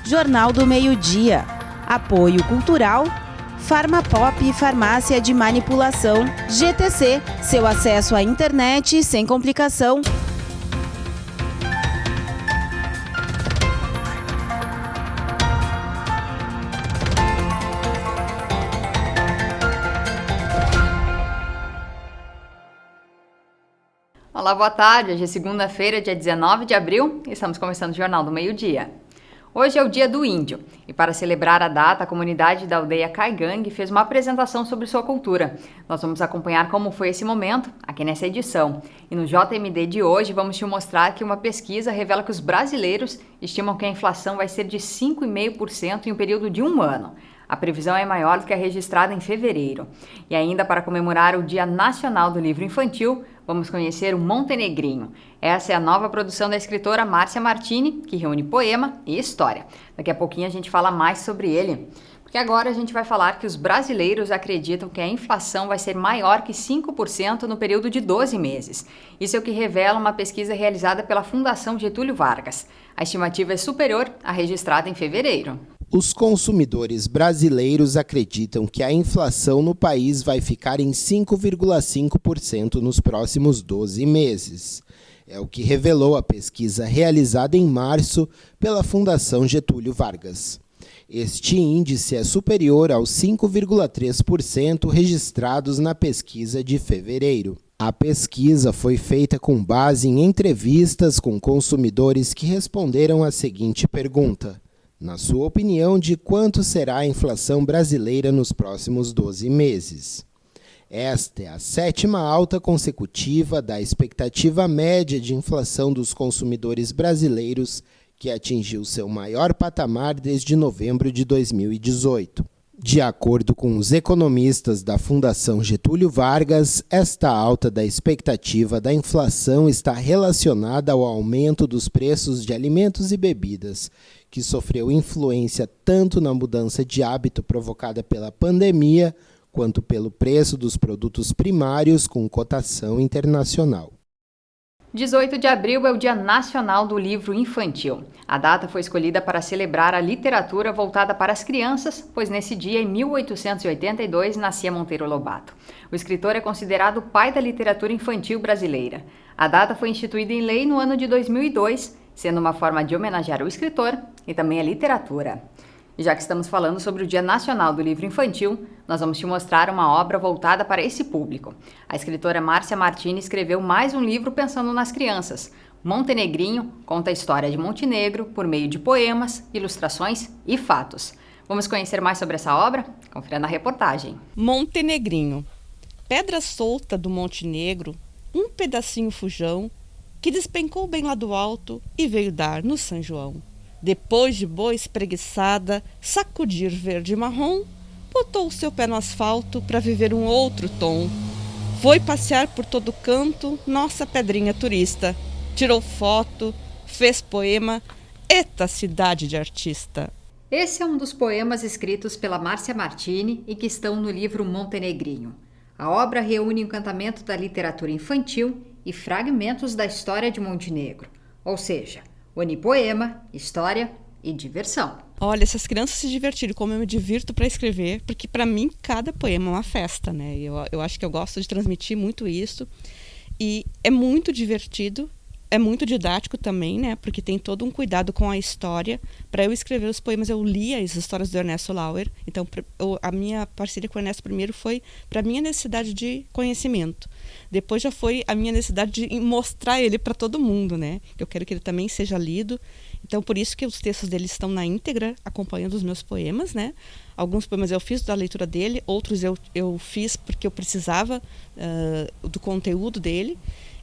Jornal do Meio-Dia. Apoio Cultural. Farmapop, Farmácia de Manipulação. GTC, seu acesso à internet sem complicação. Olá, boa tarde. Hoje é segunda-feira, dia 19 de abril, e estamos começando o Jornal do Meio-Dia. Hoje é o Dia do Índio, e para celebrar a data, a comunidade da aldeia Caigangue fez uma apresentação sobre sua cultura. Nós vamos acompanhar como foi esse momento aqui nessa edição. E no JMD de hoje vamos te mostrar que uma pesquisa revela que os brasileiros estimam que a inflação vai ser de 5,5% em um período de um ano. A previsão é maior do que a registrada em fevereiro. E ainda para comemorar o Dia Nacional do Livro Infantil, vamos conhecer o Montenegrinho. Essa é a nova produção da escritora Márcia Martini, que reúne poema e história. Daqui a pouquinho a gente fala mais sobre ele, porque agora a gente vai falar que os brasileiros acreditam que a inflação vai ser maior que 5% no período de 12 meses. Isso é o que revela uma pesquisa realizada pela Fundação Getúlio Vargas. A estimativa é superior à registrada em fevereiro. Os consumidores brasileiros acreditam que a inflação no país vai ficar em 5,5% nos próximos 12 meses. É o que revelou a pesquisa realizada em março pela Fundação Getúlio Vargas. Este índice é superior aos 5,3% registrados na pesquisa de fevereiro. A pesquisa foi feita com base em entrevistas com consumidores que responderam a seguinte pergunta: na sua opinião, de quanto será a inflação brasileira nos próximos 12 meses? Esta é a 7ª alta consecutiva da expectativa média de inflação dos consumidores brasileiros, que atingiu seu maior patamar desde novembro de 2018. De acordo com os economistas da Fundação Getúlio Vargas, esta alta da expectativa da inflação está relacionada ao aumento dos preços de alimentos e bebidas, que sofreu influência tanto na mudança de hábito provocada pela pandemia, quanto pelo preço dos produtos primários com cotação internacional. 18 de abril é o Dia Nacional do Livro Infantil. A data foi escolhida para celebrar a literatura voltada para as crianças, pois nesse dia, em 1882, nascia Monteiro Lobato. O escritor é considerado o pai da literatura infantil brasileira. A data foi instituída em lei no ano de 2002, sendo uma forma de homenagear o escritor e também a literatura. E já que estamos falando sobre o Dia Nacional do Livro Infantil, nós vamos te mostrar uma obra voltada para esse público. A escritora Márcia Martini escreveu mais um livro pensando nas crianças. Montenegrinho conta a história de Montenegro por meio de poemas, ilustrações e fatos. Vamos conhecer mais sobre essa obra? Confira na reportagem. Montenegrinho. Pedra solta do Monte Negro, um pedacinho fujão, que despencou bem lá do alto e veio dar no São João. Depois de boa espreguiçada, sacudir verde e marrom, botou o seu pé no asfalto para viver um outro tom. Foi passear por todo canto, nossa pedrinha turista. Tirou foto, fez poema, eita cidade de artista. Esse é um dos poemas escritos pela Márcia Martini e que estão no livro Montenegrinho. A obra reúne o encantamento da literatura infantil e fragmentos da história de Montenegro, ou seja, une poema, história e diversão. Olha, essas crianças se divertiram, como eu me divirto para escrever, porque para mim cada poema é uma festa, né? Eu acho que eu gosto de transmitir muito isso e é muito divertido. É muito didático também, né? Porque tem todo um cuidado com a história. Para eu escrever os poemas, eu li as histórias do Ernesto Lauer. Então, a minha parceria com o Ernesto primeiro foi para a minha necessidade de conhecimento. Depois já foi a minha necessidade de mostrar ele para todo mundo, né? Eu quero que ele também seja lido. Então, por isso que os textos dele estão na íntegra, acompanhando os meus poemas, né? Alguns poemas eu fiz da leitura dele, outros eu fiz porque eu precisava do conteúdo dele.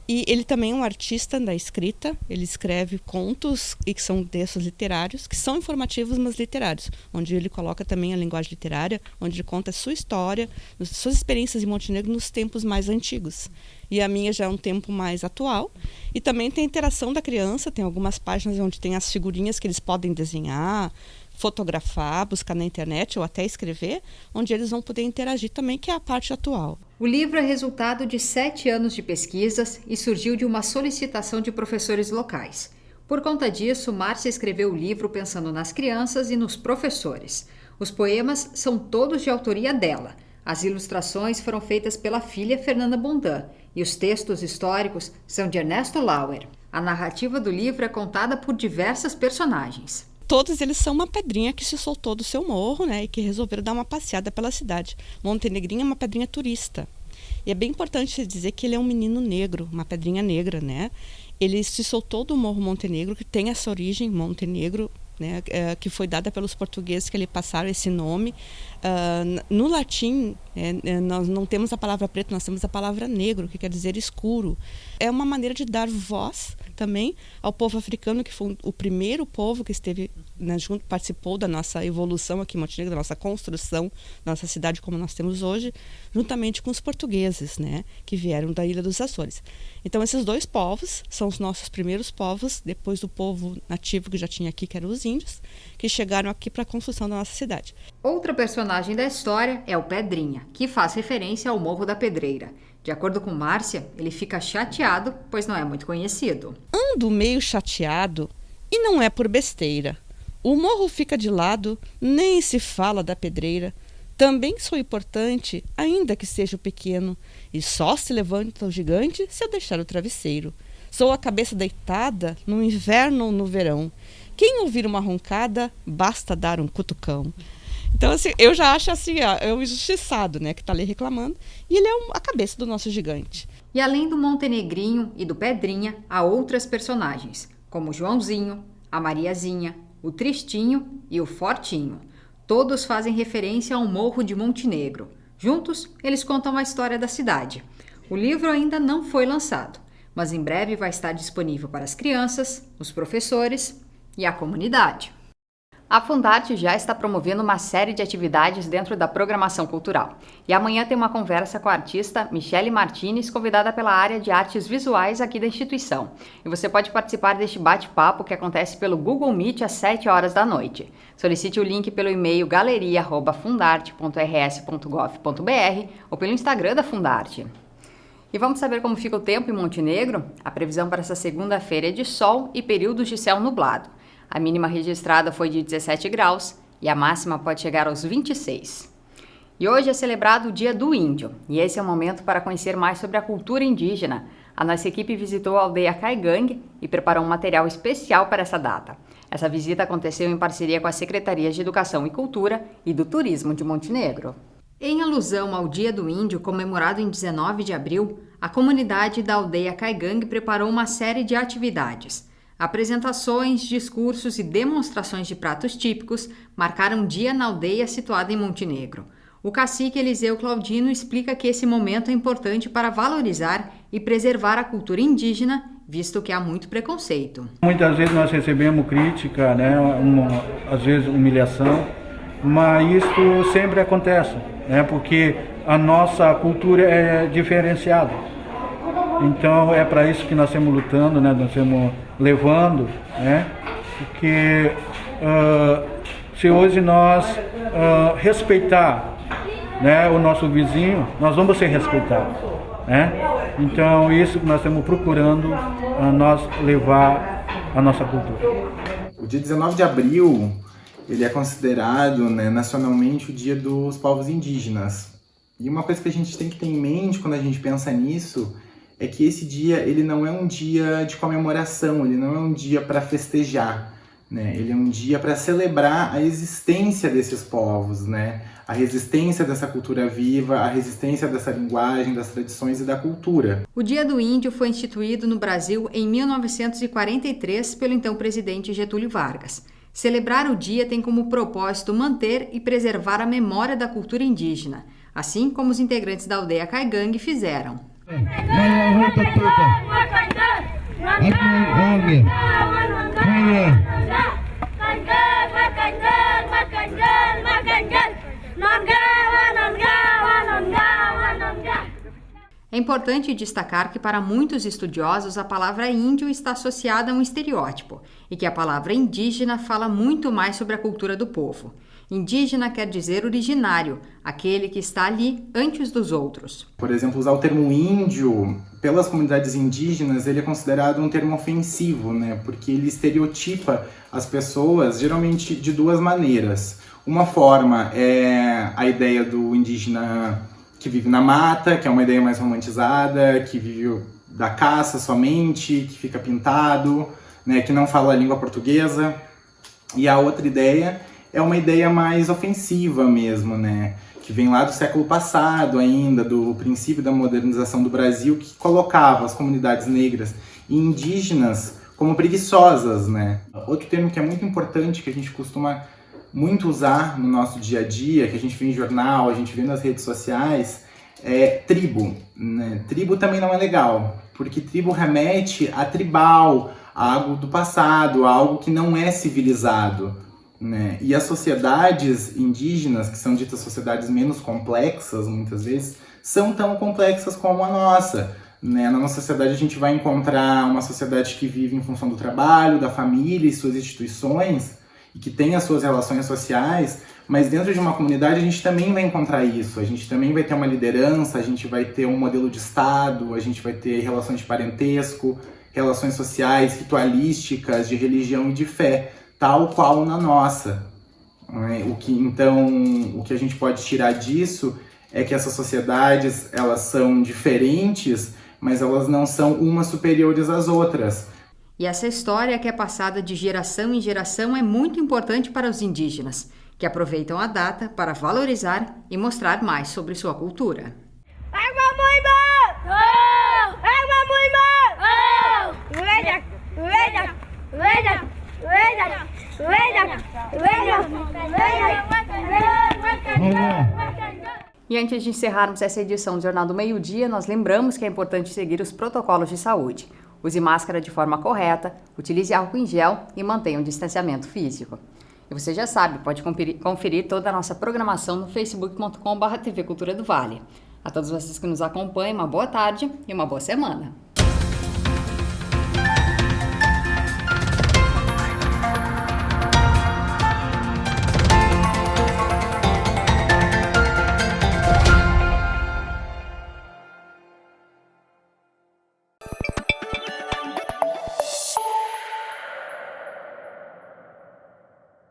E ele também é um artista da escrita, ele escreve contos e que são textos literários, que são informativos, mas literários, onde ele coloca também a linguagem literária, onde ele conta a sua história, suas experiências em Montenegro nos tempos mais antigos. E a minha já é um tempo mais atual. E também tem a interação da criança, tem algumas páginas onde tem as figurinhas que eles podem desenhar, fotografar, buscar na internet ou até escrever, onde eles vão poder interagir também, que é a parte atual. O livro é resultado de 7 anos de pesquisas e surgiu de uma solicitação de professores locais. Por conta disso, Márcia escreveu o livro pensando nas crianças e nos professores. Os poemas são todos de autoria dela. As ilustrações foram feitas pela filha Fernanda Bondan e os textos históricos são de Ernesto Lauer. A narrativa do livro é contada por diversas personagens. Todos eles são uma pedrinha que se soltou do seu morro, né, e que resolveram dar uma passeada pela cidade. Montenegrinho é uma pedrinha turista. E é bem importante dizer que ele é um menino negro, uma pedrinha negra, né? Ele se soltou do Morro Montenegro, que tem essa origem, Montenegro, né, que foi dada pelos portugueses, que lhe passaram esse nome. No latim, nós não temos a palavra preto, nós temos a palavra negro, que quer dizer escuro. É uma maneira de dar voz também ao povo africano, que foi o primeiro povo que esteve, né, participou da nossa evolução aqui em Montenegro, da nossa construção, da nossa cidade como nós temos hoje, juntamente com os portugueses, né, que vieram da Ilha dos Açores. Então, esses dois povos são os nossos primeiros povos, depois do povo nativo que já tinha aqui, que eram os índios, que chegaram aqui para a construção da nossa cidade. Outra personagem da história é o Pedrinha, que faz referência ao Morro da Pedreira. De acordo com Márcia, ele fica chateado, pois não é muito conhecido. Ando meio chateado e não é por besteira. O morro fica de lado, nem se fala da pedreira. Também sou importante, ainda que seja pequeno, e só se levanta o gigante se eu deixar o travesseiro. Sou a cabeça deitada no inverno ou no verão. Quem ouvir uma roncada, basta dar um cutucão. Então, assim, eu já acho assim, é o injustiçado, né, que está ali reclamando, e ele é a cabeça do nosso gigante. E além do Montenegrinho e do Pedrinha, há outras personagens, como o Joãozinho, a Mariazinha, o Tristinho e o Fortinho. Todos fazem referência ao Morro de Montenegro. Juntos, eles contam a história da cidade. O livro ainda não foi lançado, mas em breve vai estar disponível para as crianças, os professores e a comunidade. A Fundarte já está promovendo uma série de atividades dentro da programação cultural. E amanhã tem uma conversa com a artista Michele Martinez, convidada pela área de artes visuais aqui da instituição. E você pode participar deste bate-papo que acontece pelo Google Meet às 7 horas da noite. Solicite o link pelo e-mail galeria@fundarte.rs.gov.br ou pelo Instagram da Fundarte. E vamos saber como fica o tempo em Montenegro? A previsão para essa segunda-feira é de sol e períodos de céu nublado. A mínima registrada foi de 17 graus e a máxima pode chegar aos 26. E hoje é celebrado o Dia do Índio, e esse é o momento para conhecer mais sobre a cultura indígena. A nossa equipe visitou a aldeia Caigangue e preparou um material especial para essa data. Essa visita aconteceu em parceria com as Secretarias de Educação e Cultura e do Turismo de Montenegro. Em alusão ao Dia do Índio, comemorado em 19 de abril, a comunidade da aldeia Caigangue preparou uma série de atividades. Apresentações, discursos e demonstrações de pratos típicos marcaram um dia na aldeia situada em Montenegro. O cacique Eliseu Claudino explica que esse momento é importante para valorizar e preservar a cultura indígena, visto que há muito preconceito. Muitas vezes nós recebemos crítica, né, às vezes humilhação, mas isso sempre acontece, né, porque a nossa cultura é diferenciada. Então é para isso que nós estamos lutando, né, nós estamos levando, né, porque se hoje nós respeitar, né, o nosso vizinho, nós vamos ser respeitados, né? Então isso que nós estamos procurando, nós levar a nossa cultura. O dia 19 de abril, ele é considerado, né, nacionalmente o Dia dos Povos Indígenas. E uma coisa que a gente tem que ter em mente quando a gente pensa nisso é que esse dia ele não é um dia de comemoração, ele não é um dia para festejar, né? Ele é um dia para celebrar a existência desses povos, né? A resistência dessa cultura viva, a resistência dessa linguagem, das tradições e da cultura. O Dia do Índio foi instituído no Brasil em 1943 pelo então presidente Getúlio Vargas. Celebrar o dia tem como propósito manter e preservar a memória da cultura indígena, assim como os integrantes da aldeia Caigangue fizeram. É importante destacar que para muitos estudiosos a palavra índio está associada a um estereótipo e que a palavra indígena fala muito mais sobre a cultura do povo. Indígena quer dizer originário, aquele que está ali antes dos outros. Por exemplo, usar o termo índio pelas comunidades indígenas, ele é considerado um termo ofensivo, né? Porque ele estereotipa as pessoas, geralmente de duas maneiras. Uma forma é a ideia do indígena que vive na mata, que é uma ideia mais romantizada, que vive da caça somente, que fica pintado, né? Que não fala a língua portuguesa. E a outra ideia é uma ideia mais ofensiva mesmo, né? Que vem lá do século passado ainda, do princípio da modernização do Brasil, que colocava as comunidades negras e indígenas como preguiçosas, né? Outro termo que é muito importante, que a gente costuma muito usar no nosso dia a dia, que a gente vê em jornal, a gente vê nas redes sociais, é tribo, né? Tribo também não é legal, porque tribo remete a tribal, a algo do passado, a algo que não é civilizado, né? E as sociedades indígenas, que são ditas sociedades menos complexas, muitas vezes, são tão complexas como a nossa, né? Na nossa sociedade a gente vai encontrar uma sociedade que vive em função do trabalho, da família e suas instituições, e que tem as suas relações sociais, mas dentro de uma comunidade a gente também vai encontrar isso, a gente também vai ter uma liderança, a gente vai ter um modelo de Estado, a gente vai ter relações de parentesco, relações sociais, ritualísticas, de religião e de fé, tal qual na nossa. O que a gente pode tirar disso é que essas sociedades, elas são diferentes, mas elas não são umas superiores às outras. E essa história que é passada de geração em geração é muito importante para os indígenas, que aproveitam a data para valorizar e mostrar mais sobre sua cultura. E antes de encerrarmos essa edição do Jornal do Meio-Dia, nós lembramos que é importante seguir os protocolos de saúde. Use máscara de forma correta, utilize álcool em gel e mantenha um distanciamento físico. E você já sabe, pode conferir toda a nossa programação no facebook.com/TV Cultura do Vale. A todos vocês que nos acompanham, uma boa tarde e uma boa semana.